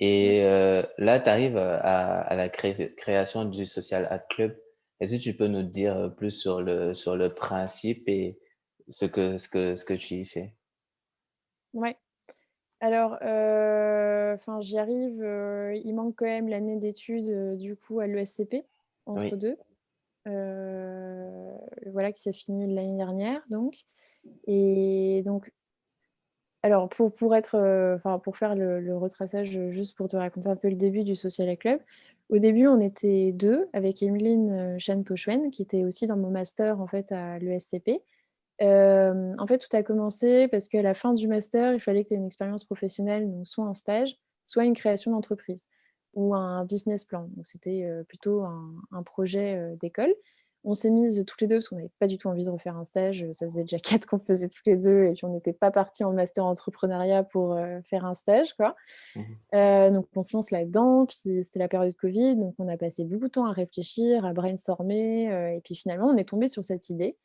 Et là, tu arrives à la création du Social Art Club. Est-ce que tu peux nous dire plus sur le principe et ce que tu y fais? Ouais. Alors, enfin, j'y arrive, il manque quand même l'année d'études, du coup, à l'ESCP, entre Oui, 2, heu, voilà, qui s'est finie l'année dernière donc et donc alors pour être, enfin, pour faire le retraçage, juste pour te raconter un peu le début du Social Club. Au début, on était 2 avec Emeline, Chan Pochwen qui était aussi dans mon master, en fait, à l'ESCP. En fait, tout a commencé parce qu'à la fin du master, il fallait que tu aies une expérience professionnelle, donc soit un stage, soit une création d'entreprise ou un business plan. Donc c'était, plutôt un projet, d'école. On s'est mises toutes les 2 parce qu'on n'avait pas du tout envie de refaire un stage, ça faisait déjà 4 qu'on faisait toutes les 2 et puis on n'était pas parties en master entrepreneuriat pour, faire un stage, quoi. mmh, Donc on se lance là-dedans, puis c'était la période covid, donc on a passé beaucoup de temps à réfléchir, à brainstormer, et puis finalement on est tombé sur cette idée.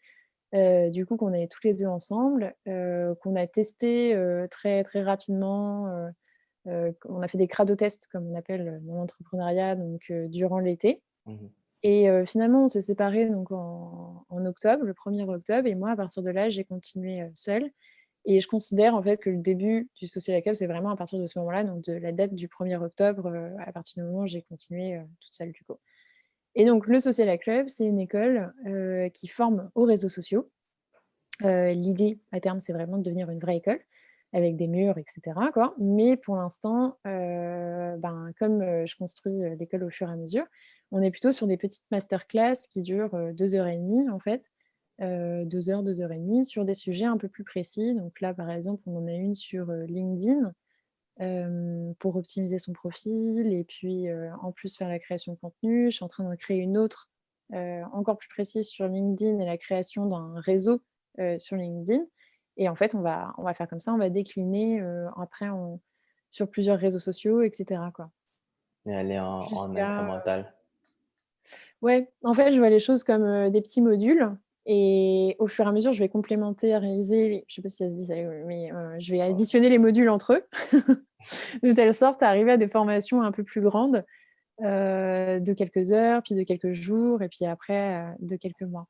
Du coup, qu'on est toutes les 2 ensemble, qu'on a testé, très, très rapidement, on a fait des crado tests comme on appelle, dans l'entrepreneuriat donc durant l'été mmh. et finalement on s'est séparés donc en octobre, le 1er octobre et moi à partir de là, j'ai continué, seule et je considère en fait que le début du Social Club, c'est vraiment à partir de ce moment-là, donc de la date du 1er octobre, à partir du moment où j'ai continué, toute seule du coup et donc le Social Club, c'est une école, qui forme aux réseaux sociaux. L'idée à terme, c'est vraiment de devenir une vraie école avec des murs et cetera quoi. Mais pour l'instant, ben, comme, je construis, l'école au fur et à mesure, on est plutôt sur des petites masterclass qui durent, 2 heures et demie en fait, 2 heures et demie sur des sujets un peu plus précis. Donc là, par exemple, on en a une sur, LinkedIn, pour optimiser son profil et puis, en plus faire la création de contenu. Je suis en train de créer une autre, encore plus précise sur LinkedIn et la création d'un réseau, sur LinkedIn et en fait, on va faire comme ça, on va décliner, après en sur plusieurs réseaux sociaux et cetera, quoi. Et aller en Jusqu'à, incrémental. ouais, en fait, je vois les choses comme, des petits modules et au fur et à mesure, je vais complémentariser, je sais pas si ça se dit ça, mais, je vais additionner les modules entre eux de telle sorte à arriver à des formations un peu plus grandes, de quelques heures, puis de quelques jours et puis après, de quelques mois.